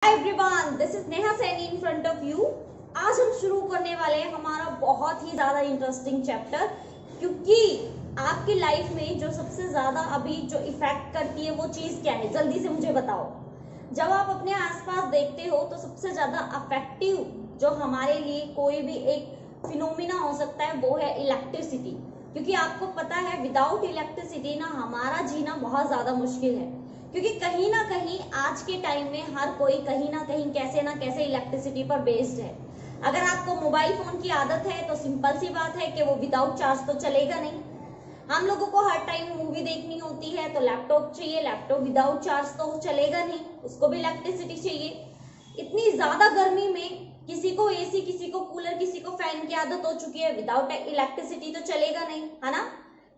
Hi everyone, this is Neha Saini in front of you. आज हम शुरू करने वाले हैं हमारा बहुत ही ज्यादा इंटरेस्टिंग चैप्टर, क्योंकि आपकी लाइफ में जो सबसे ज्यादा अभी जो इफेक्ट करती है वो चीज क्या है, जल्दी से मुझे बताओ। जब आप अपने आसपास देखते हो तो सबसे ज्यादा अफेक्टिव जो हमारे लिए कोई भी एक फिनोमिना हो सकता है वो है इलेक्ट्रिसिटी। क्योंकि आपको पता है विदाउट इलेक्ट्रिसिटी ना हमारा जीना बहुत ज्यादा मुश्किल है, क्योंकि कहीं ना कहीं आज के टाइम में हर कोई कहीं ना कहीं कैसे ना कैसे इलेक्ट्रिसिटी पर बेस्ड है। अगर आपको मोबाइल फोन की आदत है तो सिंपल सी बात है कि वो विदाउट चार्ज तो चलेगा नहीं। हम लोगों को हर टाइम मूवी देखनी होती है तो लैपटॉप चाहिए, लैपटॉप विदाउट चार्ज तो चलेगा नहीं, उसको भी इलेक्ट्रिसिटी चाहिए। इतनी ज्यादा गर्मी में किसी को एसी, किसी को कूलर, किसी को फैन की आदत हो चुकी है, विदाउट इलेक्ट्रिसिटी तो चलेगा नहीं, है ना।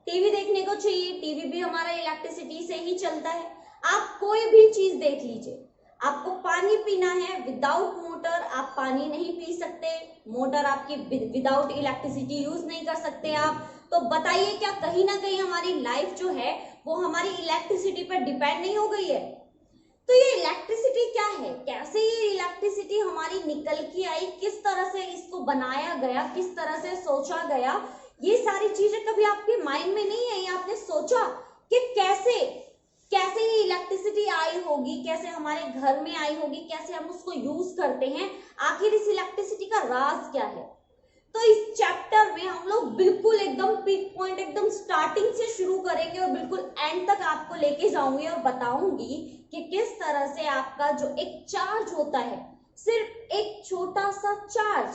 टीवी देखने को चाहिए, टीवी भी हमारा इलेक्ट्रिसिटी से ही चलता है। आप कोई भी चीज देख लीजिए, आपको पानी पीना है, विदाउट मोटर आप पानी नहीं पी सकते, मोटर आपकी विदाउट इलेक्ट्रिसिटी यूज नहीं कर सकते आप। तो बताइए क्या कहीं ना कहीं हमारी लाइफ जो है वो हमारी इलेक्ट्रिसिटी पर डिपेंड नहीं हो गई है। तो ये इलेक्ट्रिसिटी क्या है, कैसे ये इलेक्ट्रिसिटी हमारी निकल के आई, किस तरह से इसको बनाया गया, किस तरह से सोचा गया, ये सारी चीजें कभी आपके माइंड में नहीं आई? आपने सोचा कि कैसे कैसे ये इलेक्ट्रिसिटी आई होगी, कैसे हमारे घर में आई होगी, कैसे हम उसको यूज करते हैं, आखिर इस इलेक्ट्रिसिटी का राज क्या है। तो इस चैप्टर में हम लोग बिल्कुल एकदम पिक पॉइंट, एकदम स्टार्टिंग से शुरू करेंगे और बिल्कुल एंड तक आपको लेके जाऊंगी और बताऊंगी कि किस तरह से आपका जो एक चार्ज होता है, सिर्फ एक छोटा सा चार्ज,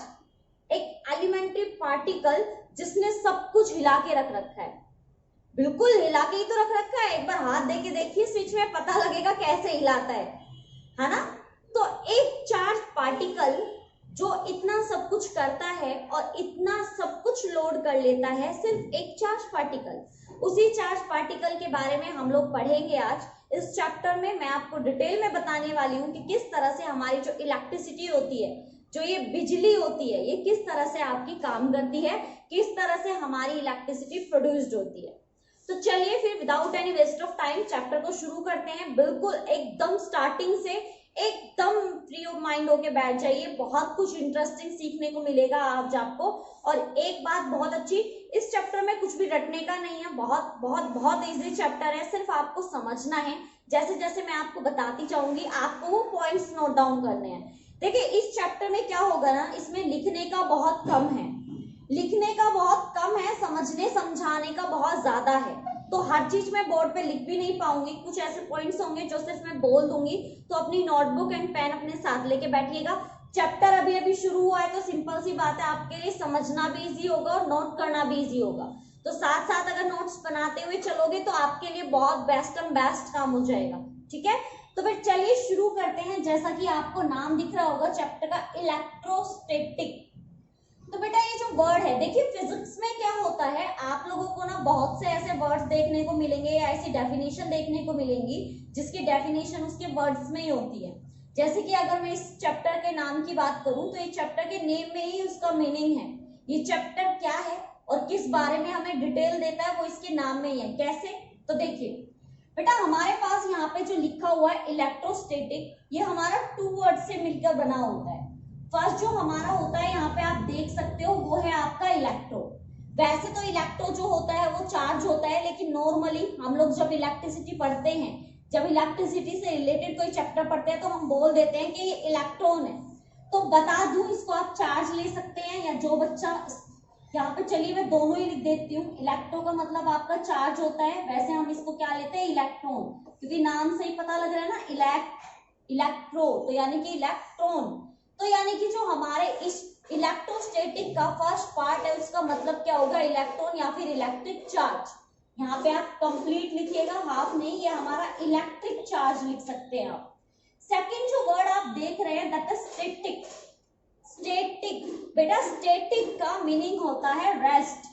एक एलिमेंट्री पार्टिकल जिसने सब कुछ हिला के रख रखा है, बिल्कुल हिला के ही तो रख रखा है। एक बार हाथ दे के देखिए स्विच में, पता लगेगा कैसे हिलाता है ना। तो एक चार्ज पार्टिकल जो इतना सब कुछ करता है और इतना सब कुछ लोड कर लेता है, सिर्फ एक चार्ज पार्टिकल। उसी चार्ज पार्टिकल के बारे में हम लोग पढ़ेंगे आज इस चैप्टर में। मैं आपको डिटेल में बताने वाली हूँ कि किस तरह से हमारी जो इलेक्ट्रिसिटी होती है, जो ये बिजली होती है, ये किस तरह से आपकी काम करती है, किस तरह से हमारी इलेक्ट्रिसिटी प्रोड्यूस्ड होती है। तो चलिए फिर without any waste of time chapter को शुरू करते हैं। बिल्कुल एकदम स्टार्टिंग से एकदम फ्री ऑफ माइंड होके बैठ जाइए, बहुत कुछ इंटरेस्टिंग सीखने को मिलेगा आज आपको। और एक बात बहुत अच्छी, इस चैप्टर में कुछ भी रटने का नहीं है, बहुत बहुत बहुत इजी चैप्टर है, सिर्फ आपको समझना है। जैसे जैसे मैं आपको बताती जाऊंगी आपको वो पॉइंट्स नोट डाउन करने हैं। देखिए इस चैप्टर में क्या होगा ना, इसमें लिखने का बहुत कम है, लिखने का बहुत कम है, समझने समझाने का बहुत ज्यादा है। तो हर चीज मैं बोर्ड पे लिख भी नहीं पाऊंगी, कुछ ऐसे पॉइंट्स होंगे जो सिर्फ मैं बोल दूंगी। तो अपनी नोटबुक एंड पेन अपने साथ लेके बैठिएगा। चैप्टर अभी अभी शुरू हुआ है तो सिंपल सी बात है, आपके लिए समझना भी इजी होगा और नोट करना भी इजी होगा। तो साथ साथ अगर नोट्स बनाते हुए चलोगे तो आपके लिए बहुत बेस्ट एंड बेस्ट काम हो जाएगा। ठीक है, तो फिर चलिए शुरू करते हैं। जैसा कि आपको नाम दिख रहा होगा चैप्टर का, इलेक्ट्रोस्टैटिक। तो बेटा ये जो वर्ड है, देखिए फिजिक्स में क्या होता है, आप लोगों को ना बहुत से ऐसे वर्ड्स देखने को मिलेंगे या ऐसी डेफिनेशन देखने को मिलेंगी जिसकी डेफिनेशन उसके वर्ड्स में ही होती है। जैसे कि अगर मैं इस चैप्टर के नाम की बात करूं तो ये चैप्टर के नेम में ही उसका मीनिंग है। ये चैप्टर क्या है और किस बारे में हमें डिटेल देता है वो इसके नाम में ही है। कैसे, तो देखिए बेटा हमारे पास यहाँ पे जो लिखा हुआ है इलेक्ट्रोस्टैटिक, ये हमारा टू वर्ड से मिलकर बना होता है। फर्स्ट जो हमारा होता है यहाँ पे आप देख सकते हो वो है आपका इलेक्ट्रो। वैसे तो इलेक्ट्रो जो होता है वो चार्ज होता है, लेकिन नॉर्मली हम लोग जब इलेक्ट्रिसिटी पढ़ते हैं, जब इलेक्ट्रिसिटी से रिलेटेड कोई चैप्टर पढ़ते हैं तो हम बोल देते हैं कि ये इलेक्ट्रॉन है। तो बता दूं, इसको आप चार्ज ले सकते हैं या जो बच्चा यहाँ पे, चलिए मैं दोनों ही लिख देती हूँ। इलेक्ट्रो का मतलब आपका चार्ज होता है, वैसे हम इसको क्या लेते हैं, इलेक्ट्रॉन, क्योंकि नाम से ही पता लग रहा है ना, इलेक्ट्रो तो यानी कि इलेक्ट्रॉन। तो यानी कि जो हमारे इस इलेक्ट्रोस्टैटिक का फर्स्ट पार्ट है उसका मतलब क्या होगा, इलेक्ट्रॉन या फिर इलेक्ट्रिक चार्ज। यहाँ पे आप कंप्लीट लिखिएगा, हाफ नहीं, ये हमारा इलेक्ट्रिक चार्ज लिख सकते हैं आप। सेकंड जो वर्ड आप देख रहे हैं दैट इज स्टैटिक। स्टैटिक बेटा, स्टैटिक का मीनिंग होता है रेस्ट,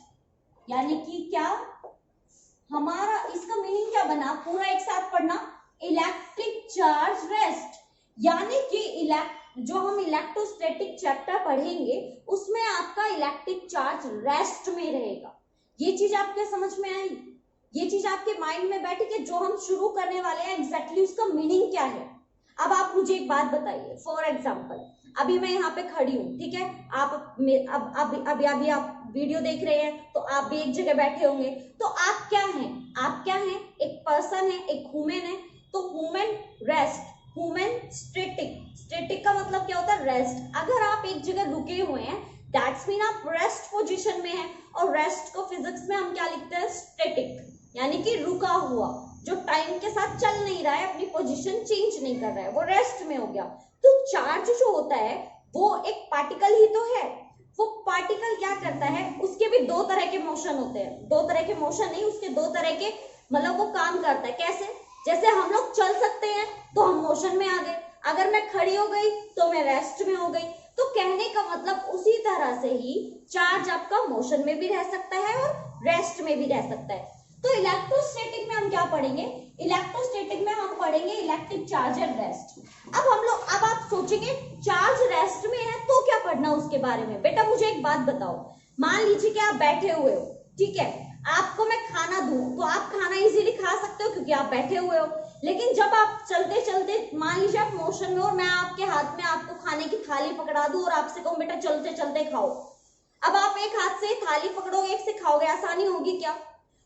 यानी कि क्या हमारा इसका मीनिंग क्या बना, पूरा एक साथ पढ़ना, इलेक्ट्रिक चार्ज रेस्ट। यानी कि जो हम इलेक्ट्रोस्टैटिक चैप्टर पढ़ेंगे उसमें आपका इलेक्ट्रिक चार्ज रेस्ट में रहेगा। ये चीज आपके समझ में आई, ये चीज आपके माइंड में बैठी कि जो हम शुरू करने वाले हैं एग्जैक्टली उसका मीनिंग क्या है। अब आप मुझे एक बात बताइए, फॉर एग्जाम्पल अभी मैं यहाँ पे खड़ी हूँ, ठीक है, अब अभी आप वीडियो देख रहे हैं तो आप भी एक जगह बैठे होंगे, तो आप क्या हैं, आप क्या हैं, एक पर्सन है, एक ह्यूमन है। तो human rest, human static, static का मतलब क्या होता है, रेस्ट। अगर आप एक जगह रुके हुए हैं दैट्स मीन आप रेस्ट पोजीशन में हैं, और रेस्ट को फिजिक्स में हम क्या लिखते हैं, स्टैटिक, यानी कि रुका हुआ, जो टाइम के साथ चल नहीं रहा है, अपनी पोजीशन चेंज नहीं कर रहा है, वो रेस्ट में हो गया। तो चार्ज जो होता है वो एक पार्टिकल ही तो है। वो पार्टिकल क्या करता है, उसके भी दो तरह के मोशन होते हैं, दो तरह के मोशन नहीं, उसके दो तरह के मतलब वो काम करता है। कैसे, जैसे हम लोग चल सकते हैं तो हम मोशन में आ गए, अगर मैं खड़ी हो गई तो मैं रेस्ट में हो गई। तो कहने का मतलब उसी तरह से ही चार्ज आपका मोशन में भी रह सकता है और रेस्ट में भी रह सकता है। तो इलेक्ट्रोस्टैटिक में हम क्या पढ़ेंगे, इलेक्ट्रोस्टैटिक में हम पढ़ेंगे इलेक्ट्रिक चार्ज एंड रेस्ट। अब आप सोचेंगे चार्ज रेस्ट में है तो क्या पढ़ना उसके बारे में। बेटा मुझे एक बात बताओ, मान लीजिए कि आप बैठे हुए हो, ठीक है, आपको मैं खाना दूं तो आप खाना इजीली खा सकते हो क्योंकि आप बैठे हुए हो। लेकिन जब आप चलते चलते मान लीजिए आप मोशन में हो और मैं आपके हाथ में आपको खाने की थाली पकड़ा दूं और आपसे कहूं बेटा चलते चलते खाओ, अब आप एक हाथ से थाली पकड़ोगे, एक से खाओगे, आसानी होगी क्या।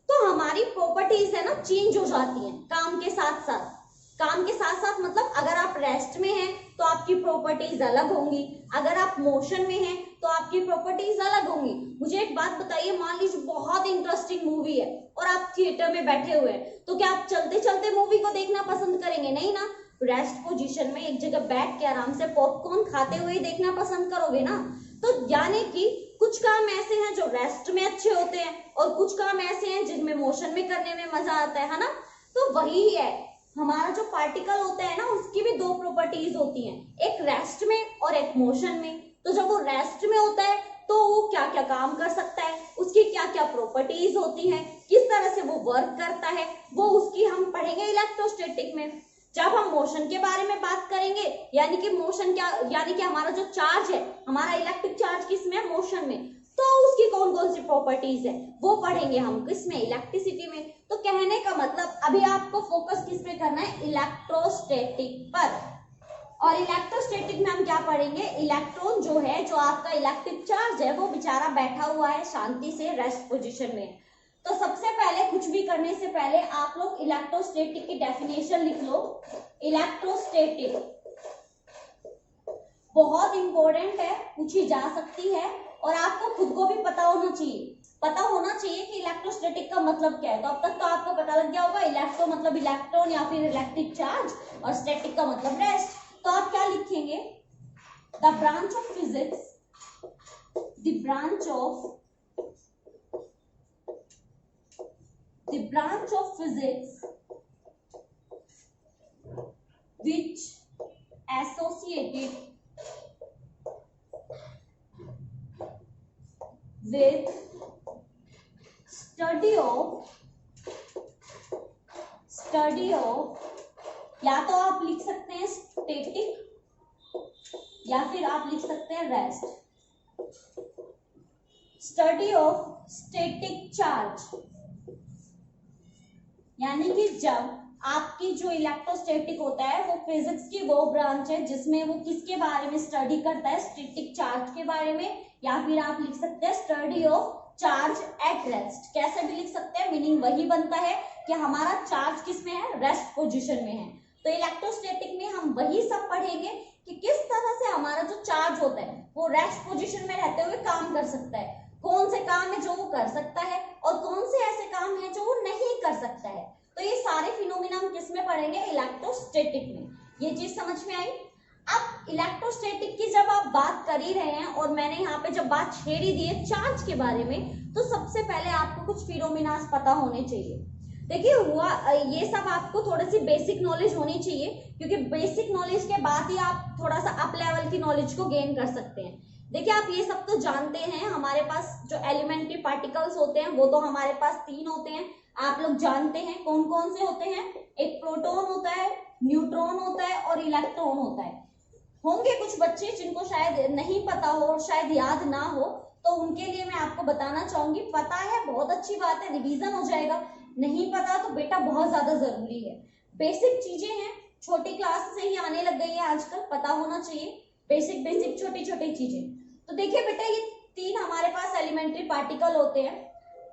तो हमारी प्रॉपर्टीज है ना चेंज हो जाती हैं काम के साथ साथ। काम के साथ साथ मतलब अगर आप रेस्ट में हैं तो आपकी प्रॉपर्टीज अलग होंगी, अगर आप मोशन में हैं तो आपकी प्रॉपर्टीज अलग होंगी। मुझे एक बात बताइए, मान लीजिए बहुत इंटरेस्टिंग मूवी है और आप थिएटर में बैठे हुए हैं, तो क्या आप चलते चलते मूवी को देखना पसंद करेंगे, नहीं ना। रेस्ट पोजीशन में एक जगह बैठ के आराम से पॉपकॉर्न खाते हुए देखना पसंद करोगे ना। तो यानी कि कुछ काम ऐसे हैं जो रेस्ट में अच्छे होते हैं और कुछ काम ऐसे हैं जिनमें मोशन में करने में मजा आता है ना। तो वही है, हमारा जो पार्टिकल होता है ना उसकी भी दो प्रॉपर्टीज होती हैं, एक रेस्ट में और एक मोशन में। तो जब वो रेस्ट में होता है तो वो क्या क्या काम कर सकता है, उसकी क्या क्या प्रॉपर्टीज होती हैं, किस तरह से वो वर्क करता है, वो उसकी हम पढ़ेंगे इलेक्ट्रोस्टैटिक में। जब हम मोशन के बारे में बात करेंगे, यानी कि मोशन क्या, यानी कि हमारा जो चार्ज है, हमारा इलेक्ट्रिक चार्ज किसमें है, मोशन में, तो उसकी कौन कौन सी प्रॉपर्टीज है वो पढ़ेंगे हम किसमें, इलेक्ट्रिसिटी में। तो कहने का मतलब अभी आपको फोकस किस पे करना है, इलेक्ट्रोस्टैटिक पर। और इलेक्ट्रोस्टैटिक में हम क्या पढ़ेंगे, इलेक्ट्रॉन जो है, जो आपका इलेक्ट्रिक चार्ज है, वो बेचारा बैठा हुआ है शांति से रेस्ट पोजीशन में। तो सबसे पहले कुछ भी करने से पहले आप लोग इलेक्ट्रोस्टैटिक की डेफिनेशन लिख लो। इलेक्ट्रोस्टैटिक बहुत इंपॉर्टेंट है, पूछी जा सकती है और आपको खुद को भी पता होना चाहिए, पता होना चाहिए कि इलेक्ट्रोस्टैटिक का मतलब क्या है। तो अब तक तो आपको पता लग गया होगा, इलेक्ट्रो मतलब इलेक्ट्रॉन या फिर इलेक्ट्रिक चार्ज, और स्टैटिक का मतलब रेस्ट। तो आप क्या लिखेंगे, the branch of physics, the branch of physics which associated with study of या तो आप लिख सकते हैं स्टैटिक या फिर आप लिख सकते हैं rest. Study of static charge, यानी कि जब आपकी जो इलेक्ट्रोस्टैटिक होता है वो फिजिक्स की वो ब्रांच है जिसमें वो किसके बारे में स्टडी करता है, स्टैटिक चार्ज के बारे में। या फिर आप लिख सकते हैं study of charge at rest, कैसे भी लिख सकते हैं, मीनिंग वही बनता है कि हमारा चार्ज किस में है, रेस्ट पोजीशन में है। तो इलेक्ट्रोस्टैटिक में हम वही सब पढ़ेंगे कि किस तरह से हमारा जो चार्ज होता है वो रेस्ट पोजीशन में रहते हुए काम कर सकता है, कौन से काम है जो वो कर सकता है और कौन से ऐसे काम है जो वो नहीं कर सकता है। तो ये सारे फिनोमिना हम किस में पढ़ेंगे, इलेक्ट्रोस्टैटिक में। ये चीज समझ में आई। अब इलेक्ट्रोस्टैटिक की जब आप बात कर ही रहे हैं और मैंने यहाँ पे जब बात छेड़ ही दी है चार्ज के बारे में, तो सबसे पहले आपको कुछ फिनोमिना पता होने चाहिए। देखिए हुआ ये सब आपको थोड़ी सी बेसिक नॉलेज होनी चाहिए, क्योंकि बेसिक नॉलेज के बाद ही आप थोड़ा सा अप लेवल की नॉलेज को गेन कर सकते हैं। देखिए आप ये सब तो जानते हैं, हमारे पास जो एलिमेंट्री पार्टिकल्स होते हैं वो तो हमारे पास 3 होते हैं, आप लोग जानते हैं कौन कौन से होते हैं, एक प्रोटॉन होता है, न्यूट्रॉन होता है और इलेक्ट्रॉन होता है। होंगे कुछ बच्चे जिनको शायद नहीं पता हो और शायद याद ना हो, तो उनके लिए मैं आपको बताना चाहूंगी, पता है बहुत अच्छी बात है, रिवीजन हो जाएगा, नहीं पता तो बेटा बहुत ज्यादा जरूरी है। बेसिक चीजें हैं छोटी क्लास से ही आने लग गई है आजकल, पता होना चाहिए बेसिक बेसिक छोटी छोटी चीजें। तो देखिए बेटा, ये 3 हमारे पास एलिमेंट्री पार्टिकल होते हैं।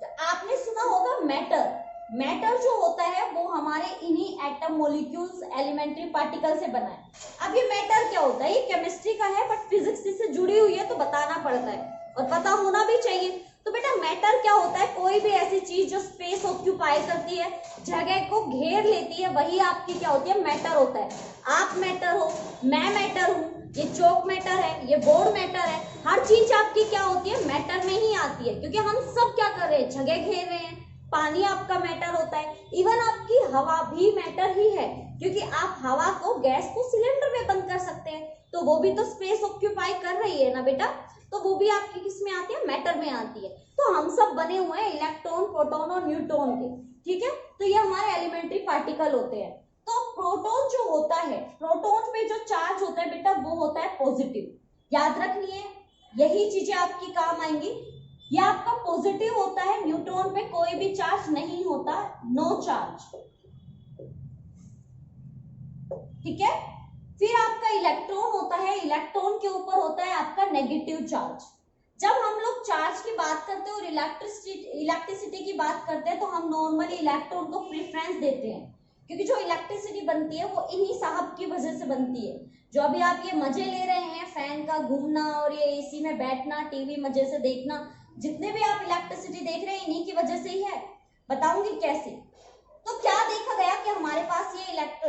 तो आपने सुना होगा मैटर, मैटर जो होता है वो हमारे इन्हीं एटम मॉलिक्यूल्स एलिमेंट्री पार्टिकल से बना है। अब ये मैटर क्या होता है, ये केमिस्ट्री का है बट फिजिक्स से जुड़ी हुई है तो बताना पड़ता है और पता होना भी चाहिए। तो बेटा मैटर क्या होता है, कोई भी ऐसी चीज जो स्पेस ऑक्यूपाई करती है, जगह को घेर लेती है, वही आपकी क्या होती है, मैटर होता है। आप मैटर हो, मैं मैटर हूँ, ये चौक मैटर है, ये बोर्ड मैटर है, हर चीज आपकी क्या होती है, मैटर में ही आती है। क्योंकि हम सब क्या कर रहे हैं, जगह घेर रहे हैं। पानी आपका मैटर होता है, इवन आपकी हवा भी मैटर ही है, क्योंकि आप हवा को, गैस को सिलेंडर में बंद कर सकते हैं, तो वो भी तो स्पेस ऑक्यूपाई कर रही है ना बेटा, तो वो भी आपकी किस में आती है, मैटर में आती है। तो हम सब बने हुए हैं इलेक्ट्रॉन, प्रोटॉन और न्यूट्रॉन के, ठीक है। तो ये हमारे एलिमेंट्री पार्टिकल होते हैं। तो प्रोटॉन जो होता है, प्रोटॉन पे जो चार्ज होता है बेटा वो होता है पॉजिटिव, याद रखनी है, यही चीजें आपकी काम आएंगी। ये आपका पॉजिटिव होता है, न्यूट्रॉन पे कोई भी चार्ज नहीं होता, नो चार्ज, ठीक है। फिर आपका इलेक्ट्रॉन होता है, इलेक्ट्रॉन के ऊपर होता है आपका नेगेटिव चार्ज। जब हम लोग चार्ज की बात करते हैं और इलेक्ट्रिसिटी की बात करते हैं तो हम नॉर्मली इलेक्ट्रॉन को प्रेफरेंस देते हैं, क्योंकि जो इलेक्ट्रिसिटी बनती है वो इन्हीं साहब की वजह से बनती है। जो अभी आप ये मजे ले रहे हैं फैन का घूमना और ये एसी में बैठना, टीवी मजे से देखना, जितने भी आप इलेक्ट्रिसिटी देख रहे हैं इन्हीं की वजह से ही है। बताऊंगी कैसे। तो क्या देखा गया कि हमारे पास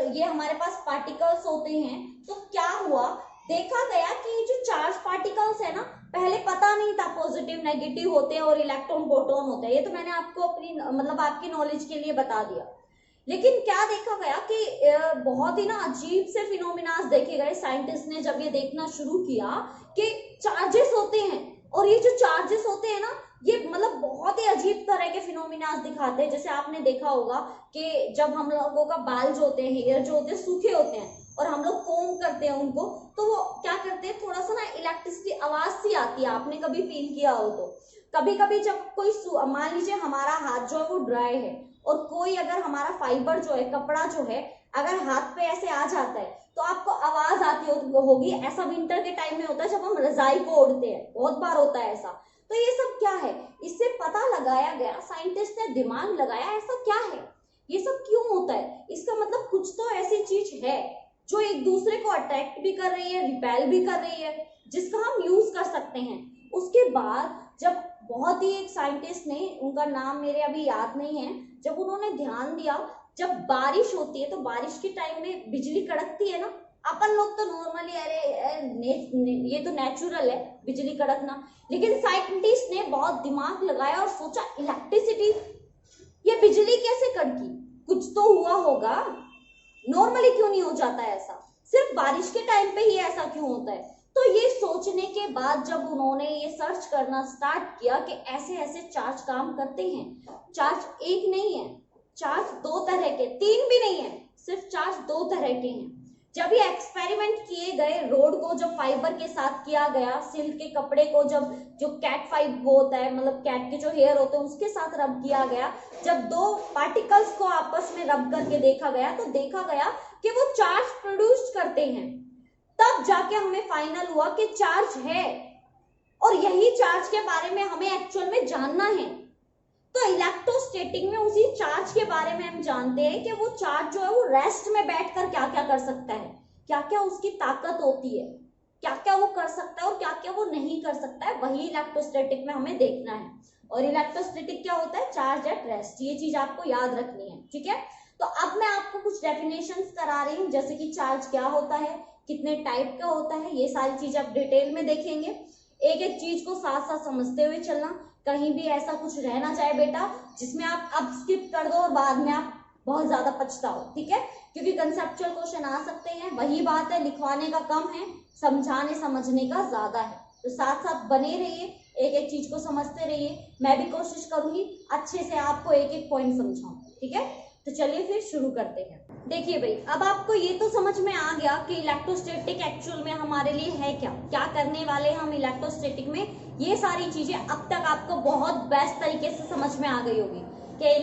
ये हमारे पास पार्टिकल्स होते हैं, तो क्या हुआ, देखा गया कि जो चार्ज पार्टिकल्स है ना, पहले पता नहीं था पॉजिटिव नेगेटिव होते हैं और इलेक्ट्रॉन प्रोटॉन होते हैं, ये तो मैंने आपको अपनी मतलब आपकी नॉलेज के लिए बता दिया। लेकिन क्या देखा गया कि बहुत ही ना अजीब से फिनोमिनास देखे गए, साइंटिस्ट ने जब ये देखना शुरू किया कि चार्जेस होते हैं, और ये जो चार्जेस होते हैं ना, ये मतलब बहुत ही अजीब तरह के फिनोमिनास दिखाते हैं। जैसे आपने देखा होगा कि जब हम लोगों का बाल जो होते हैं, हेयर जो होते हैं, सूखे होते हैं और हम लोग कोम करते हैं उनको, तो वो क्या करते हैं, थोड़ा सा ना इलेक्ट्रिसिटी आवाज सी आती है, आपने कभी फील किया हो तो। कभी कभी जब कोई मान लीजिए हमारा हाथ जो है वो ड्राई है और कोई अगर हमारा फाइबर जो है, कपड़ा जो है, अगर हाथ पे ऐसे आ जाता है तो आपको आवाज आती होगी। ऐसा विंटर के टाइम में होता है जब हम रजाई को ओढ़ते हैं, बहुत बार होता है ऐसा। तो ये सब क्या है, इससे पता लगाया गया, साइंटिस्ट ने दिमाग लगाया ऐसा क्या है, ये सब क्यों होता है। इसका मतलब कुछ तो ऐसी चीज है जो एक दूसरे को अट्रैक्ट भी कर रही है, रिपेल भी कर रही है, जिसका हम यूज कर सकते हैं। उसके बाद जब बहुत ही एक साइंटिस्ट ने, उनका नाम मेरे अभी याद नहीं है, जब उन्होंने ध्यान दिया, जब बारिश होती है तो बारिश के टाइम में बिजली कड़कती है ना, अपन लोग तो नॉर्मली अरे ये तो नेचुरल है बिजली कड़कना, लेकिन साइंटिस्ट ने बहुत दिमाग लगाया और सोचा इलेक्ट्रिसिटी, ये बिजली कैसे कड़की, कुछ तो हुआ होगा, नॉर्मली क्यों नहीं हो जाता है ऐसा, सिर्फ बारिश के टाइम पे ही ऐसा क्यों होता है। तो ये सोचने के बाद जब उन्होंने ये सर्च करना स्टार्ट किया कि ऐसे ऐसे चार्ज काम करते हैं, चार्ज एक नहीं है, चार्ज 2 तरह के, 3 भी नहीं है, सिर्फ चार्ज 2 तरह के हैं। जब ये एक्सपेरिमेंट किए गए, रोड को जब फाइबर के साथ किया गया, सिल्क के कपड़े को जब जो कैट फाइबर होता है, मतलब कैट के जो हेयर होते हैं उसके साथ रब किया गया, जब 2 पार्टिकल्स को आपस में रब करके देखा गया तो देखा गया कि वो चार्ज प्रोड्यूस करते हैं। तब जाके हमें फाइनल हुआ कि चार्ज है और यही चार्ज के बारे में हमें एक्चुअल में जानना है। तो इलेक्ट्रोस्टैटिक में उसी चार्ज के बारे में हम जानते हैं कि वो चार्ज जो है वो रेस्ट में बैठकर क्या क्या कर सकता है, क्या क्या उसकी ताकत होती है, क्या क्या वो कर सकता है और क्या क्या वो नहीं कर सकता है, वही इलेक्ट्रोस्टैटिक में हमें देखना है। और इलेक्ट्रोस्टैटिक क्या होता है, चार्ज एट रेस्ट, ये चीज आपको याद रखनी है, ठीक है। तो अब मैं आपको कुछ डेफिनेशंस करा रही हूँ, जैसे कि चार्ज क्या होता है, कितने टाइप का होता है, ये सारी चीज आप डिटेल में देखेंगे। एक एक चीज को साथ साथ समझते हुए चलना, कहीं भी ऐसा कुछ रह ना जाए बेटा जिसमें आप अब स्किप कर दो और बाद में आप बहुत ज्यादा पछताओ, ठीक है, क्योंकि कंसेप्चुअल क्वेश्चन आ सकते हैं। वही बात है, लिखवाने का कम है, समझाने समझने का ज्यादा है। तो साथ साथ बने रहिए, एक एक चीज को समझते रहिए, मैं भी कोशिश करूंगी अच्छे से आपको एक एक पॉइंट समझाऊं, ठीक है। तो चलिए फिर शुरू करते हैं। देखिए भाई, अब आपको ये तो समझ में आ गया कि इलेक्ट्रोस्टैटिक एक्चुअल में हमारे लिए है क्या, क्या करने वाले हम इलेक्ट्रोस्टैटिक में, ये सारी चीजें अब तक आपको बहुत बेस्ट तरीके से समझ में आ गई होगी कि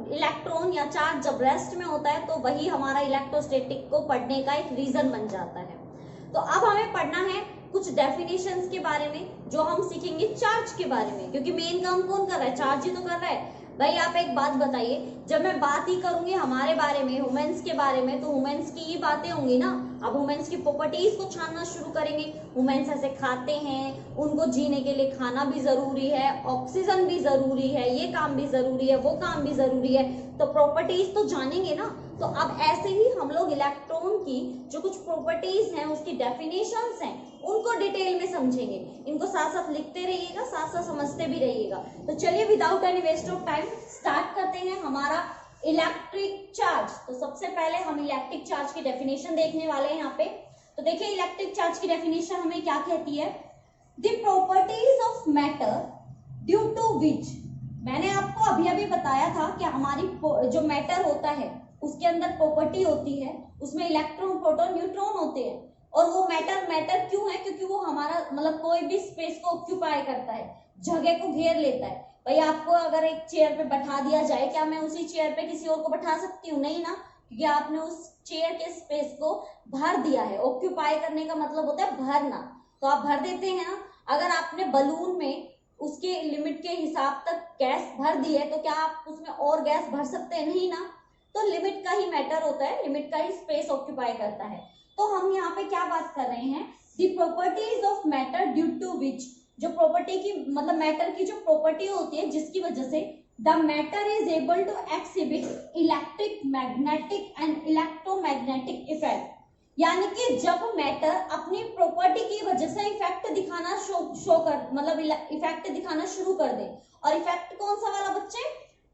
इलेक्ट्रॉन या चार्ज जब रेस्ट में होता है तो वही हमारा इलेक्ट्रोस्टैटिक को पढ़ने का एक रीजन बन जाता है। तो अब हमें पढ़ना है कुछ डेफिनेशंस के बारे में, जो हम सीखेंगे चार्ज के बारे में, क्योंकि मेन काम कौन कर रहा है, चार्ज ही तो कर रहा है। भाई आप एक बात बताइए, जब मैं बात ही करूंगी हमारे बारे में, ह्यूमंस के बारे में, तो ह्यूमंस की ही बातें होंगी ना। अब ह्यूमंस की प्रॉपर्टीज को छानना शुरू करेंगे। ह्यूमंस ऐसे खाते हैं, उनको जीने के लिए खाना भी जरूरी है, ऑक्सीजन भी जरूरी है, ये काम भी जरूरी है, वो काम भी जरूरी है, तो प्रॉपर्टीज तो जानेंगे ना। तो अब ऐसे ही हम लोग इलेक्ट्रॉन की जो कुछ प्रॉपर्टीज हैं, उसकी डेफिनेशंस हैं, उनको डिटेल में समझेंगे। इनको साथ साथ लिखते रहिएगा, साथ साथ समझते भी रहिएगा। तो चलिए without any waste of time start करते हैं हमारा इलेक्ट्रिक चार्ज। तो सबसे पहले हम इलेक्ट्रिक चार्ज की डेफिनेशन देखने वाले हैं यहाँ पे। तो देखिए इलेक्ट्रिक चार्ज की डेफिनेशन हमें क्या कहती है, the properties of matter due to which, मैंने आपको अभी अभी बताया था कि हमारी जो मैटर होता है उसके अंदर प्रॉपर्टी होती है, उसमें इलेक्ट्रॉन प्रोटॉन न्यूट्रॉन होते हैं। और वो मैटर क्यों है, क्योंकि वो हमारा मतलब कोई भी स्पेस को ऑक्यूपाई करता है, जगह को घेर लेता है। भाई आपको अगर एक चेयर पे बैठा दिया जाए, क्या मैं उसी चेयर पे किसी और को बैठा सकती हूँ? नहीं ना, क्योंकि आपने उस चेयर के स्पेस को भर दिया है। ऑक्यूपाई करने का मतलब होता है भरना, तो आप भर देते हैं ना। अगर आपने बलून में उसके लिमिट के हिसाब तक गैस भर दी है, तो क्या आप उसमें और गैस भर सकते हैं? नहीं ना। तो लिमिट का ही मैटर होता है, लिमिट का ही स्पेस ऑक्यूपाई करता है। तो हम यहाँ पे क्या बात कर रहे हैं, the properties of matter due to which, जो प्रॉपर्टी की मतलब मैटर की जो प्रॉपर्टी होती है जिसकी वजह से the matter is able to exhibit electric, magnetic and electromagnetic effect, यानी कि जब मैटर अपनी प्रॉपर्टी की वजह से इफेक्ट दिखाना शो कर मतलब इफेक्ट दिखाना शुरू कर दे। और इफेक्ट कौन सा वाला बच्चे,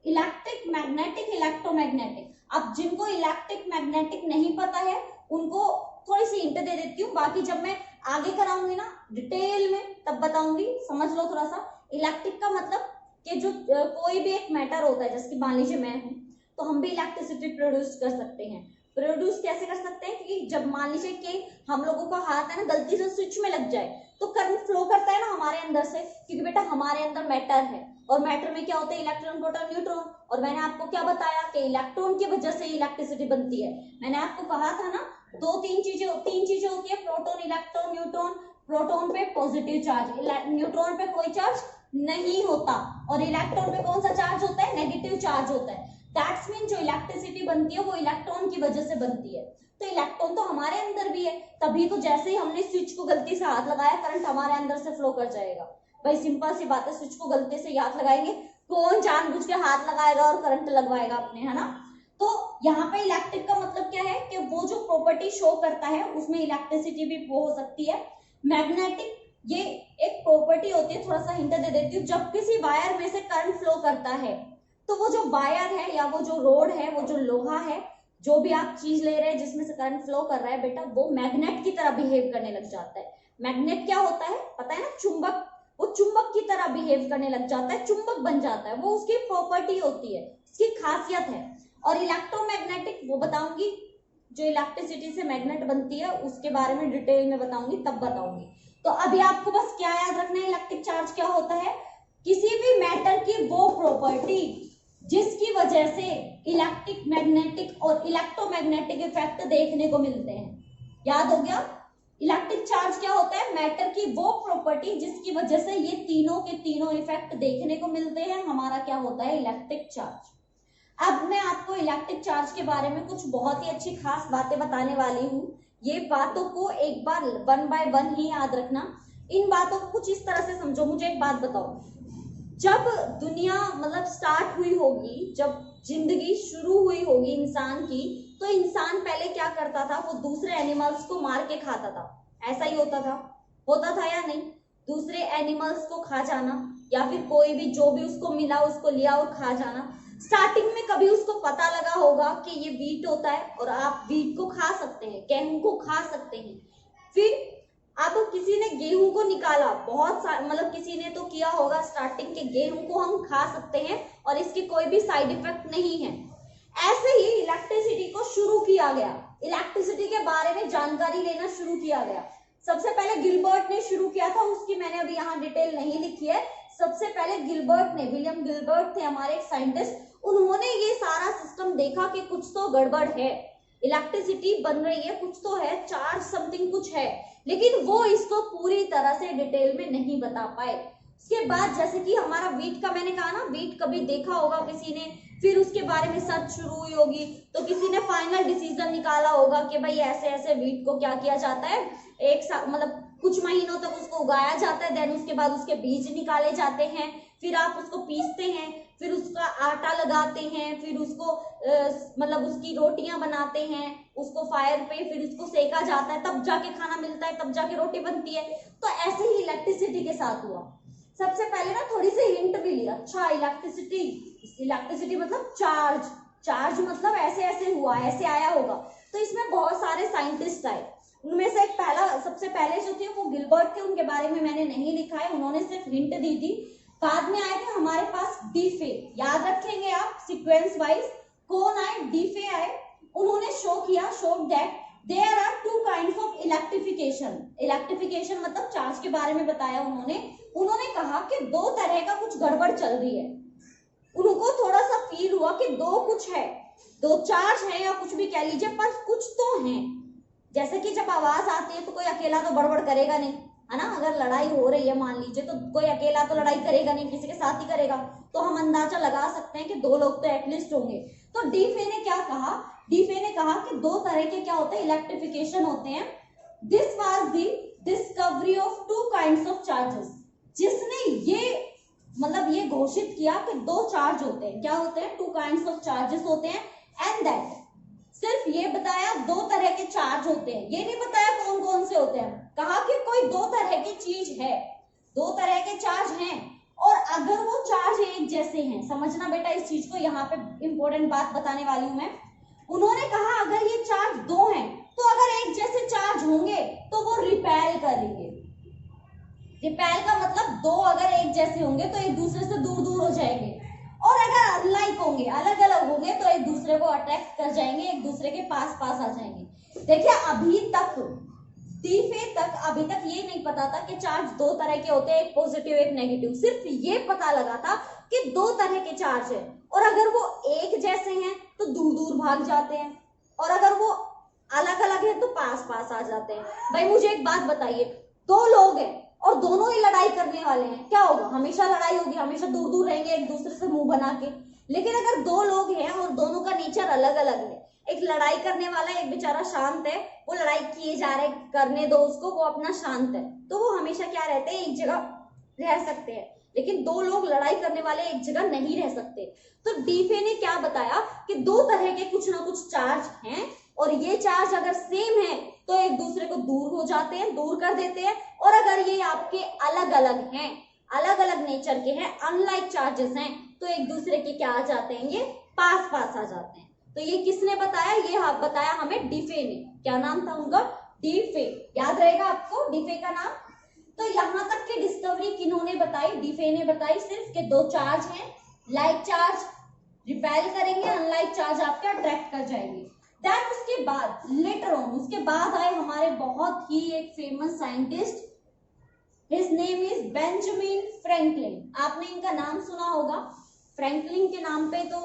इलेक्ट्रिक, मैग्नेटिक, इलेक्ट्रोमैग्नेटिक। अब जिनको इलेक्ट्रिक मैग्नेटिक नहीं पता है उनको थोड़ी सी हिंट दे देती हूँ, बाकी जब मैं आगे कराऊंगी ना डिटेल में तब बताऊंगी, समझ लो थोड़ा सा। इलेक्ट्रिक का मतलब कि जो कोई भी एक मैटर होता है, जैसे मान लीजिए मैं हूँ, तो हम भी इलेक्ट्रिसिटी प्रोड्यूस कर सकते हैं। प्रोड्यूस कैसे कर सकते हैं कि जब मान लीजिए कि हम लोगों का हाथ है ना गलती से स्विच में लग जाए, तो करंट फ्लो करता है ना हमारे अंदर से, क्योंकि बेटा हमारे अंदर मैटर है, और मैटर में क्या होता है, इलेक्ट्रॉन, प्रोटॉन, न्यूट्रॉन। और मैंने आपको क्या बताया कि इलेक्ट्रॉन की वजह से इलेक्ट्रिसिटी बनती है। मैंने आपको कहा था ना तीन चीजें होती है, प्रोटॉन, इलेक्ट्रॉन, न्यूट्रॉन। प्रोटॉन पे पॉजिटिव चार्ज, न्यूट्रॉन पे कोई चार्ज नहीं होता, और इलेक्ट्रॉन पे कौन सा चार्ज होता है, नेगेटिव चार्ज होता है। दैट्स मीन जो इलेक्ट्रिसिटी बनती है वो इलेक्ट्रॉन की वजह से बनती है। तो इलेक्ट्रॉन तो हमारे अंदर भी है, तभी तो जैसे ही हमने स्विच को गलती से हाथ लगाया करंट हमारे अंदर से फ्लो कर जाएगा। भाई सिंपल सी बात है, स्विच को गलती से हाथ लगाएंगे, कौन जानबूझ के हाथ लगाएगा और करंट लगवाएगा अपने, है ना। तो यहाँ पे इलेक्ट्रिक का मतलब क्या है कि वो जो प्रॉपर्टी शो करता है उसमें इलेक्ट्रिसिटी भी हो सकती है। मैग्नेटिक ये एक प्रॉपर्टी होती है, थोड़ा सा हिंट दे देती हूँ, जब किसी वायर में से करंट फ्लो करता है तो वो जो वायर है या वो जो रोड है, वो जो लोहा है, जो भी आप चीज ले रहे हैं जिसमें से करंट फ्लो कर रहा है बेटा, वो मैग्नेट की तरह बिहेव करने लग जाता है। मैग्नेट क्या होता है पता है ना, चुंबक। वो चुंबक की तरह बिहेव करने लग जाता है, चुंबक बन जाता है, वो उसकी प्रॉपर्टी होती है, उसकी खासियत है। और इलेक्ट्रोमैग्नेटिक वो बताऊंगी, जो इलेक्ट्रिसिटी से मैग्नेट बनती है उसके बारे में डिटेल में बताऊंगी, तब बताऊंगी। तो अभी आपको बस क्या याद रखना है, इलेक्ट्रिक चार्ज क्या होता है, किसी भी मैटर की वो प्रॉपर्टी जिसकी वजह से इलेक्ट्रिक, मैग्नेटिक और इलेक्ट्रोमैग्नेटिक इफेक्ट देखने को मिलते हैं। याद हो गया, इलेक्ट्रिक चार्ज क्या होता है, मैटर की वो प्रॉपर्टी जिसकी वजह से ये तीनों के तीनों इफेक्ट देखने को मिलते हैं, हमारा क्या होता है, इलेक्ट्रिक चार्ज। अब मैं आपको इलेक्ट्रिक चार्ज के बारे में कुछ बहुत ही अच्छी खास बातें बताने वाली हूँ। ये बातों को एक बार 1 बाय 1 ही याद रखना। इन बातों को कुछ इस तरह से समझो। मुझे एक बात बताओ, जब दुनिया मतलब स्टार्ट हुई होगी, जब जिंदगी शुरू हुई होगी इंसान की, तो इंसान पहले क्या करता था, वो दूसरे एनिमल्स को मार के खाता था। ऐसा ही होता था या नहीं? दूसरे एनिमल्स को खा जाना, या फिर कोई भी जो भी उसको मिला उसको लिया और खा जाना। स्टार्टिंग में कभी उसको पता लगा होगा कि ये वीट होता है और आप वीट को खा सकते हैं, गेहूं को खा सकते हैं। फिर अब किसी ने गेहूं को निकाला, बहुत मतलब किसी ने तो किया होगा स्टार्टिंग के, गेहूं को हम खा सकते हैं और इसके कोई भी साइड इफेक्ट नहीं है। ऐसे ही इलेक्ट्रिसिटी को शुरू किया गया, इलेक्ट्रिसिटी के बारे में जानकारी लेना शुरू किया गया। सबसे पहले गिलबर्ट ने शुरू किया था, उसकी मैंने अभी यहाँ डिटेल नहीं लिखी है। सबसे पहले गिलबर्ट ने, विलियम गिलबर्ट थे हमारे एक साइंटिस्ट, उन्होंने ये सारा सिस्टम देखा कि कुछ तो गड़बड़ है, इलेक्ट्रिसिटी बन रही है, कुछ तो है, चार्ज समथिंग कुछ है, लेकिन वो इसको पूरी तरह से डिटेल में नहीं बता पाए। उसके बाद जैसे कि हमारा वीट का मैंने कहा ना, वीट कभी देखा होगा किसी ने, फिर उसके बारे में सर्च शुरू हुई होगी, तो किसी ने फाइनल डिसीजन निकाला होगा कि भाई ऐसे ऐसे वीट को क्या किया जाता है, एक साल मतलब कुछ महीनों तक उसको उगाया जाता है, देन उसके बाद उसके बीज निकाले जाते हैं, फिर आप उसको पीसते हैं, फिर उसका आटा लगाते हैं, फिर उसको मतलब उसकी रोटियां बनाते हैं, उसको फायर पे फिर उसको सेका जाता है, तब जाके खाना मिलता है, तब जाके रोटी बनती है। तो ऐसे ही इलेक्ट्रिसिटी के साथ हुआ। सबसे पहले ना थोड़ी सी हिंट भी ली, अच्छा इलेक्ट्रिसिटी मतलब चार्ज मतलब ऐसे ऐसे हुआ, ऐसे आया होगा। तो इसमें बहुत सारे साइंटिस्ट आए, उनमें से एक सबसे पहले जो थे वो गिलबर्ट थे, उनके बारे में मैंने नहीं लिखा है, उन्होंने सिर्फ हिंट दी थी। बाद में आए थे हमारे पास डीफे, याद रखेंगे आप सीक्वेंस वाइज। कौन आए? डीफे आए। उन्होंने show that there are two kinds of electrification मतलब चार्ज के बारे में बताया उन्होंने कहा कि दो तरह का कुछ गड़बड़ चल रही है। उनको थोड़ा सा फील हुआ कि दो कुछ है, दो चार्ज है या कुछ भी कह लीजिए, पर कुछ तो है। जैसे कि जब आवाज आती है तो कोई अकेला तो बड़बड़ करेगा नहीं, है ना। अगर लड़ाई हो रही है मान लीजिए, तो कोई अकेला तो लड़ाई करेगा नहीं, किसी के साथ ही करेगा। तो हम अंदाजा लगा सकते हैं कि दो लोग तो एटलीस्ट होंगे। तो डीफे ने क्या कहा? डीफे ने कहा कि दो तरह के क्या होते हैं, इलेक्ट्रिफिकेशन होते हैं। This was the discovery of to kinds of charges. जिसने ये मतलब ये घोषित किया कि दो चार्ज होते हैं, क्या होते हैं? टू काइंड्स ऑफ चार्जेस होते हैं। एंड दैट सिर्फ ये बताया दो तरह के चार्ज होते हैं, ये नहीं बताया कौन कौन से होते हैं। कहा कि कोई दो तरह की चीज है, दो तरह के चार्ज हैं, और अगर वो चार्ज एक जैसे हैं, समझना बेटा इस चीज को, यहाँ पे इंपॉर्टेंट बात बताने वाली हूं मैं। उन्होंने कहा अगर ये चार्ज दो हैं, तो अगर एक जैसे चार्ज होंगे तो वो रिपेल करेंगे। रिपेल का मतलब दो अगर एक जैसे होंगे तो एक दूसरे से दूर दूर हो जाएंगे, और अगर अनलाइक होंगे, अलग अलग होंगे, तो एक दूसरे को अट्रैक्ट कर जाएंगे, एक दूसरे के पास पास आ जाएंगे। देखिए अभी तक ये नहीं पता था कि चार्ज दो तरह के होते हैं, एक पॉजिटिव एक नेगेटिव। सिर्फ ये पता लगा था कि दो तरह के चार्ज है, और अगर वो एक जैसे हैं तो दूर दूर भाग जाते हैं, और अगर वो अलग अलग है तो पास पास आ जाते हैं। भाई मुझे एक बात बताइए, दो लोग हैं और दोनों ही लड़ाई करने वाले हैं, क्या होगा? हमेशा लड़ाई होगी, हमेशा दूर दूर रहेंगे एक दूसरे से मुंह बना के। लेकिन अगर दो लोग हैं और दोनों का नेचर अलग अलग है, एक लड़ाई करने वाला है, एक बेचारा शांत है, वो लड़ाई किए जा रहे, करने दो उसको, वो अपना शांत है, तो वो हमेशा क्या रहते हैं, एक जगह रह सकते हैं। लेकिन दो लोग लड़ाई करने वाले एक जगह नहीं रह सकते। तो डीफे ने क्या बताया कि दो तरह के कुछ ना कुछ चार्ज हैं, और ये चार्ज अगर सेम है तो एक दूसरे को दूर हो जाते हैं, दूर कर देते हैं, और अगर ये आपके अलग अलग हैं, अलग अलग नेचर के हैं, अनलाइक चार्जेस हैं, तो एक दूसरे के क्या आ जाते हैं, ये पास पास आ जाते हैं। तो ये किसने बताया? ये बताया हमें डीफे ने। क्या नाम था उनका? डीफे। याद रहेगा आपको डीफे का नाम। तो यहां तक की डिस्कवरी किन्होंने बताई? डीफे ने बताई सिर्फ कि दो चार्ज हैं, लाइक चार्ज रिपेल करेंगे, अनलाइक चार्ज आपके अट्रैक्ट कर जाएंगे। दैट उसके बाद लेटर ऑन, उसके बाद आए हमारे बहुत ही एक famous scientist, his name is Benjamin Franklin. आपने इनका नाम सुना होगा। फ्रैंकलिन के नाम पे तो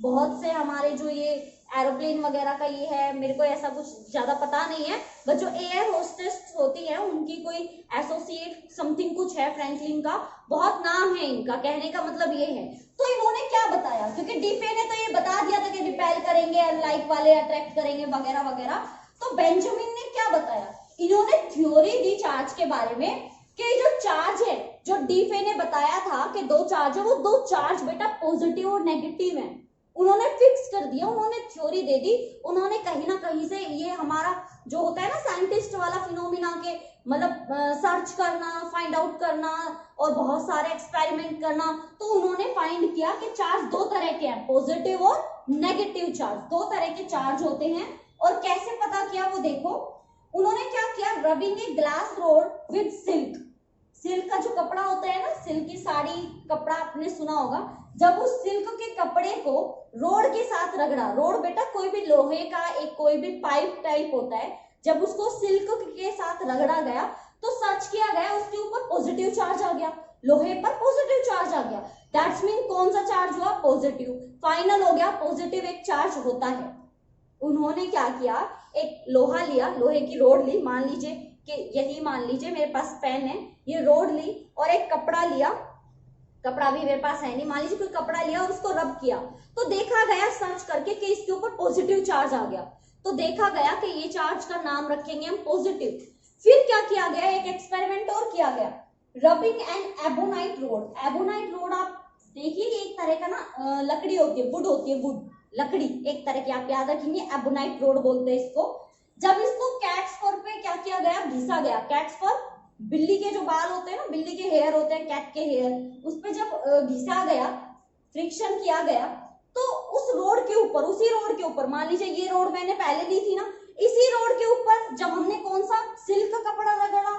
बहुत से हमारे जो ये एरोप्लेन वगैरह का ये है, मेरे को ऐसा कुछ ज्यादा पता नहीं है, बट जो एयर होस्टेस होती है उनकी कोई एसोसिएट समथिंग कुछ है, फ्रैंकलिन का बहुत नाम है इनका, कहने का मतलब ये है। तो इन्होंने क्या बताया, क्योंकि डीफे ने तो ये बता दिया था कि रिपेल करेंगे, अनलाइक वाले अट्रैक्ट करेंगे वगैरह वगैरह। तो बेंजामिन ने क्या बताया? इन्होंने थ्योरी दी चार्ज के बारे में कि जो चार्ज है, जो डीफे ने बताया था कि दो चार्ज है, वो दो चार्ज बेटा पॉजिटिव और नेगेटिव है, उन्होंने फिक्स कर दिया, उन्होंने थ्योरी दे दी। उन्होंने कहीं ना कहीं से ये हमारा जो होता है ना साइंटिस्ट वाला फिनोमिना के मतलब सर्च करना, फाइंड आउट करना और बहुत सारे एक्सपेरिमेंट करना, तो उन्होंने फाइंड किया कि चार्ज दो तरह के हैं, पॉजिटिव और नेगेटिव चार्ज, दो तरह के चार्ज होते हैं। और कैसे पता किया वो देखो, उन्होंने क्या किया, rubbing a glass rod with silk. Silk का जो कपड़ा होता है ना, सिल्क की साड़ी कपड़ा आपने सुना होगा, जब उस सिल्क के कपड़े को रोड के साथ रगड़ा, रोड बेटा कोई भी लोहे का एक कोई भी पाइप टाइप होता है, जब उसको सिल्क के साथ रगड़ा गया तो सर्च किया गया, उसके ऊपर पॉजिटिव चार्ज आ गया, लोहे पर पॉजिटिव चार्ज आ गया। दैट्स मीन कौन सा चार्ज हुआ, पॉजिटिव। फाइनल हो गया, पॉजिटिव एक चार्ज होता है। उन्होंने क्या किया, एक लोहा लिया, लोहे की रोड ली, मान लीजिए कि यही मान लीजिए मेरे पास पेन है, ये रोड ली और एक कपड़ा लिया, कपड़ा भी मेरे पास है नहीं, मान लीजिए कोई कपड़ा लिया और उसको रब किया, तो देखा गया सर्च करके कि इसके ऊपर पॉजिटिव चार्ज आ गया। तो देखा गया कि ये चार्ज का नाम रखेंगे हम पॉजिटिव। फिर क्या किया गया, एक एक्सपेरिमेंट और किया गया, rubbing and ebonite road. Ebonite road आप देखिए एक तरह का ना लकड़ी होती है, वुड होती है, वुड लकड़ी एक तरह की, आप याद रखेंगे, एबोनाइट रोड बोलते हैं इसको। जब इसको कैट्स फर पे क्या किया गया, घिसा गया। कैट्स फर, बिल्ली के जो बाल होते हैं ना, बिल्ली के हेयर होते हैं, कैट के हेयर, उस पे जब घिसा गया, फ्रिक्शन किया गया, तो उस रोड के ऊपर, उसी रोड के ऊपर, मान लीजिए ये रोड मैंने पहले ली थी ना, इसी रोड के ऊपर जब हमने कौन सा सिल्क का कपड़ा रगड़ा,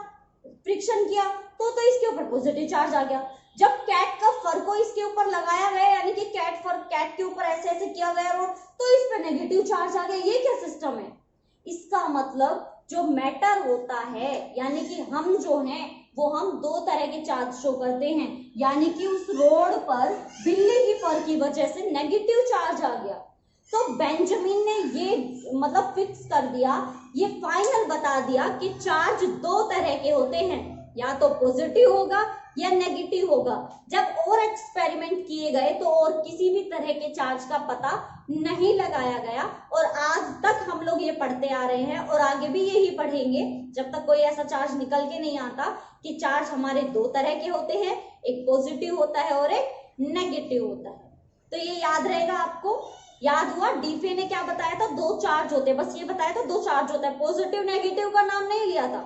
फ्रिक्शन किया, तो इसके ऊपर पॉजिटिव चार्ज आ गया। जब कैट का फर को इसके ऊपर लगाया गया, यानी कि कैट फर, कैट के ऊपर ऐसे ऐसे किया गया रोड, तो इस पर नेगेटिव चार्ज आ गया। ये क्या सिस्टम है? इसका मतलब जो मैटर होता है, यानी कि हम जो हैं वो हम दो तरह के चार्ज शो करते हैं, यानी कि उस रोड पर बिल्ली की फर की वजह से नेगेटिव चार्ज आ गया। तो बेंजामिन ने ये मतलब फिक्स कर दिया, ये फाइनल बता दिया कि चार्ज दो तरह के होते हैं, या तो पॉजिटिव होगा या नेगेटिव होगा। जब और एक्सपेरिमेंट किए गए तो और किसी भी तरह के चार्ज का पता नहीं लगाया गया, और आज तक हम लोग ये पढ़ते आ रहे हैं और आगे भी यही पढ़ेंगे जब तक कोई ऐसा चार्ज निकल के नहीं आता कि चार्ज हमारे दो तरह के होते हैं, एक पॉजिटिव होता है और एक नेगेटिव होता है। तो ये याद रहेगा आपको। याद हुआ, डीफे ने क्या बताया था, दो चार्ज होते हैं, बस ये बताया था दो चार्ज होता है, पॉजिटिव नेगेटिव का नाम नहीं लिया था।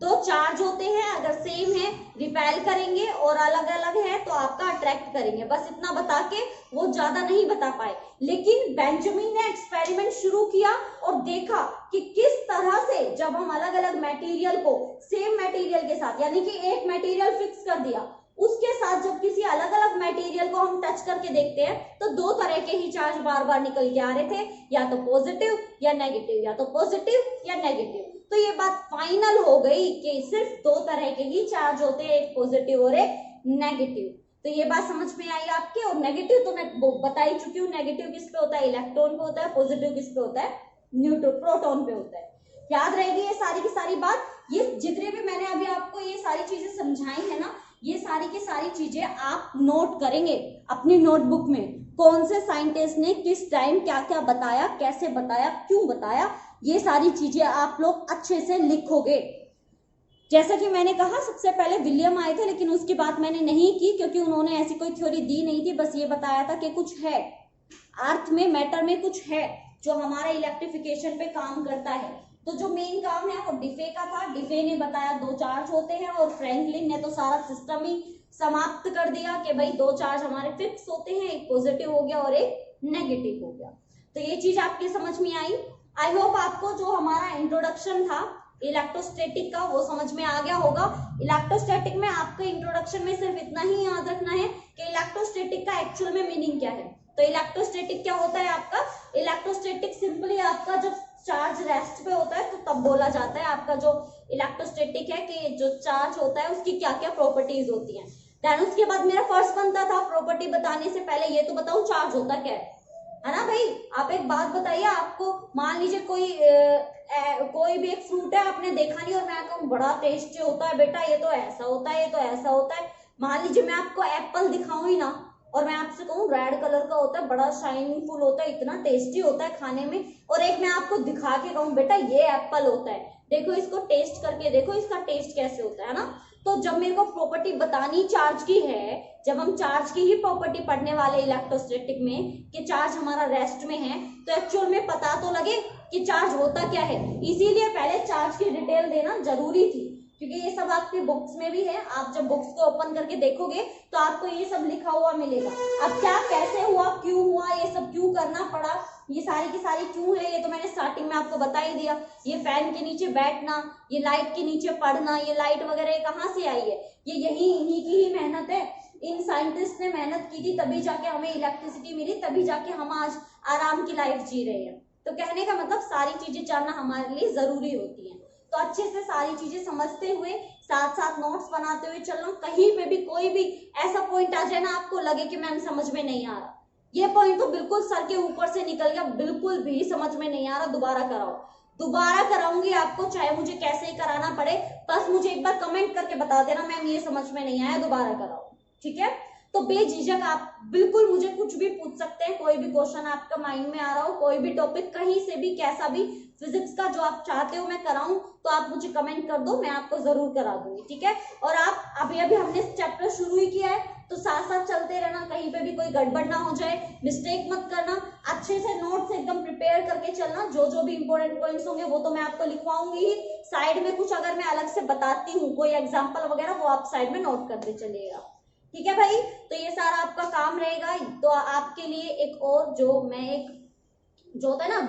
दो चार्ज होते हैं, अगर सेम है रिपेल करेंगे और अलग अलग है तो आपका अट्रैक्ट करेंगे, बस इतना बता के वो ज्यादा नहीं बता पाए। लेकिन बेंजामिन ने एक्सपेरिमेंट शुरू किया और देखा कि किस तरह से जब हम अलग अलग मटेरियल को सेम मटेरियल के साथ, यानी कि एक मटेरियल फिक्स कर दिया, उसके साथ जब किसी अलग अलग मटेरियल को हम टच करके देखते हैं तो दो तरह के ही चार्ज बार बार निकल के आ रहे थे, या तो पॉजिटिव या नेगेटिव, या तो पॉजिटिव या नेगेटिव। तो ये बात फाइनल हो गई कि सिर्फ दो तरह के ही चार्ज होते हैं, एक पॉजिटिव और एक नेगेटिव। तो ये बात समझ में आई आपके। और नेगेटिव तो मैं बता ही चुकी हूँ, नेगेटिव किस पे होता है, इलेक्ट्रॉन पे होता है, पॉजिटिव किस पे होता है, न्यूट्रॉन, प्रोटॉन पे होता है। याद रहेगी ये सारी की सारी बात। ये जितने भी मैंने अभी आपको ये सारी चीजें समझाई है ना, ये सारी की सारी चीजें आप नोट करेंगे अपनी नोटबुक में, कौन से साइंटिस्ट ने किस टाइम क्या क्या बताया, कैसे बताया, क्यों बताया, ये सारी चीजें आप लोग अच्छे से लिखोगे। जैसा कि मैंने कहा सबसे पहले विलियम आए थे, लेकिन उसकी बात मैंने नहीं की क्योंकि उन्होंने ऐसी कोई थ्योरी दी नहीं थी, बस ये बताया था कि कुछ है अर्थ में, मैटर में कुछ है जो हमारा इलेक्ट्रिफिकेशन पे काम करता है। तो जो मेन काम है वो डिफे का था, डिफे ने बताया दो चार्ज होते हैं, और फ्रैंकलिन ने तो सारा सिस्टम ही समाप्त कर दिया कि भाई दो चार्ज हमारे फिक्स होते हैं, एक पॉजिटिव हो गया और एक नेगेटिव हो गया। तो ये चीज आपकी समझ में आई। आई होप आपको जो हमारा इंट्रोडक्शन था इलेक्ट्रोस्टैटिक का वो समझ में आ गया होगा। इलेक्ट्रोस्टैटिक में आपके इंट्रोडक्शन में सिर्फ इतना ही याद रखना है कि इलेक्ट्रोस्टैटिक का एक्चुअल में मीनिंग क्या है। तो इलेक्ट्रोस्टैटिक क्या होता है आपका, इलेक्ट्रोस्टैटिक सिंपली आपका जब चार्ज रेस्ट पे होता है तो तब बोला जाता है आपका जो इलेक्ट्रोस्टैटिक है कि जो चार्ज होता है उसकी क्या क्या प्रॉपर्टीज होती हैं। देन उसके बाद मेरा फर्स्ट बनता था प्रॉपर्टी बताने से पहले ये तो बताऊं चार्ज होता क्या है ना भाई। आप एक बात बताइए, आपको मान लीजिए कोई भी एक फ्रूट है आपने देखा नहीं और मैं कहूँ बड़ा टेस्टी होता है बेटा, ये तो ऐसा होता है, ये तो ऐसा होता है। मान लीजिए मैं आपको एप्पल दिखाऊं ही ना और मैं आपसे कहूँ रेड कलर का होता है, बड़ा शाइनिंग फुल होता है, इतना टेस्टी होता है खाने में, और एक मैं आपको दिखा के कहूँ बेटा ये एप्पल होता है, देखो इसको टेस्ट करके देखो इसका टेस्ट कैसे होता है ना। तो जब मेरे को प्रॉपर्टी बतानी चार्ज की है, जब हम चार्ज की ही प्रॉपर्टी पढ़ने वाले इलेक्ट्रोस्टैटिक में कि चार्ज हमारा रेस्ट में है, तो एक्चुअल में पता तो लगे कि चार्ज होता क्या है। इसीलिए पहले चार्ज की डिटेल देना जरूरी थी, क्योंकि ये सब आपकी बुक्स में भी है। आप जब बुक्स को ओपन करके देखोगे तो आपको ये सब लिखा हुआ मिलेगा। अब क्या कैसे हुआ, क्यों हुआ, ये सब क्यों करना पड़ा, ये सारी की सारी क्यों है, ये तो मैंने स्टार्टिंग में आपको बता ही दिया। ये फैन के नीचे बैठना, ये लाइट के नीचे पढ़ना, ये लाइट वगैरह कहाँ से आई है, ये यही इन्हीं की ही मेहनत है। इन साइंटिस्ट ने मेहनत की थी तभी जाके हमें इलेक्ट्रिसिटी मिली, तभी जाके हम आज आराम की लाइफ जी रहे हैं। तो कहने का मतलब सारी चीजें जानना हमारे लिए जरूरी होती है। तो अच्छे से सारी चीजें समझते हुए साथ साथ नोट्स बनाते हुए चलना। कहीं पे भी कोई भी ऐसा पॉइंट आ जाए ना आपको लगे कि मैम समझ में नहीं आ रहा, ये पॉइंट तो बिल्कुल सर के ऊपर से निकल गया, बिल्कुल भी समझ में नहीं आ रहा, दोबारा कराओ। दोबारा कराऊंगी आपको, चाहे मुझे कैसे ही कराना पड़े, बस मुझे एक बार कमेंट करके बता देना मैम ये समझ में नहीं आया, दोबारा कराओ, ठीक है। तो बेझिझक आप बिल्कुल मुझे कुछ भी पूछ सकते हैं, कोई भी क्वेश्चन आपका माइंड में आ रहा हो, कोई भी टॉपिक कहीं से भी कैसा भी फिजिक्स का जो आप चाहते हो मैं कराऊं, तो आप मुझे कमेंट कर दो, मैं आपको जरूर करा दूंगी, ठीक है। और आप अभी हमने चैप्टर शुरू ही किया है, तो साथ साथ चलते रहना, कहीं पे भी कोई गड़बड़ ना हो जाए, मिस्टेक मत करना, अच्छे से नोट्स एकदम प्रिपेयर करके चलना। जो भी इंपॉर्टेंट पॉइंट्स होंगे वो तो मैं आपको लिखवाऊंगी ही, साइड में कुछ अगर मैं अलग से बताती हूँ कोई एग्जाम्पल वगैरह, वो आप साइड में नोट करते चलिएगा, ठीक है भाई। तो ये सारा आपका काम रहेगा। तो आपके लिए एक और जो होता है ना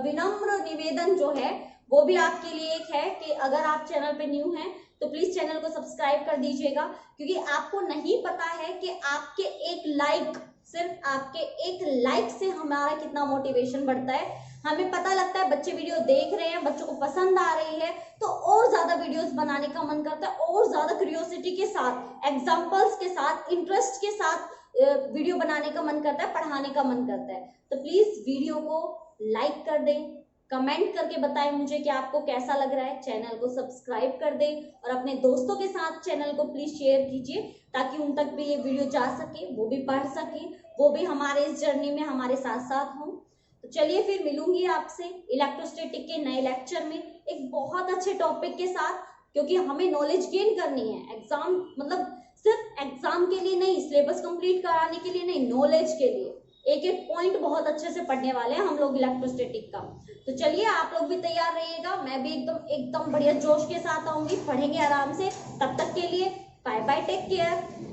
विनम्र निवेदन जो है, वो भी आपके लिए एक है कि अगर आप चैनल पे न्यू हैं तो प्लीज चैनल को सब्सक्राइब कर दीजिएगा, क्योंकि आपको नहीं पता है कि आपके एक लाइक, सिर्फ आपके एक लाइक से हमारा कितना मोटिवेशन बढ़ता है। हमें पता लगता है बच्चे वीडियो देख रहे हैं, बच्चों को पसंद आ रही है, तो और ज्यादा वीडियोस बनाने का मन करता है, और ज्यादा क्यूरियोसिटी के साथ, एग्जांपल्स के साथ, इंटरेस्ट के साथ वीडियो बनाने का मन करता है, पढ़ाने का मन करता है। तो प्लीज वीडियो को लाइक कर दें, कमेंट करके बताएं मुझे कि आपको कैसा लग रहा है, चैनल को सब्सक्राइब कर दें और अपने दोस्तों के साथ चैनल को प्लीज शेयर कीजिए, ताकि उन तक भी ये वीडियो जा सके, वो भी पढ़ सके, वो भी हमारे इस जर्नी में हमारे साथ साथ हों। तो चलिए फिर मिलूंगी आपसे इलेक्ट्रोस्टैटिक के नए लेक्चर में एक बहुत अच्छे टॉपिक के साथ, क्योंकि हमें नॉलेज गेन करनी है। एग्जाम मतलब सिर्फ एग्जाम के लिए नहीं, सिलेबस कंप्लीट कराने के लिए नहीं, नॉलेज के लिए एक एक पॉइंट बहुत अच्छे से पढ़ने वाले हैं हम लोग इलेक्ट्रोस्टैटिक का। तो चलिए आप लोग भी तैयार रहिएगा, मैं भी एकदम बढ़िया जोश के साथ आऊंगी, पढ़ेंगे आराम से। तब तक के लिए बाय बाय, टेक केयर।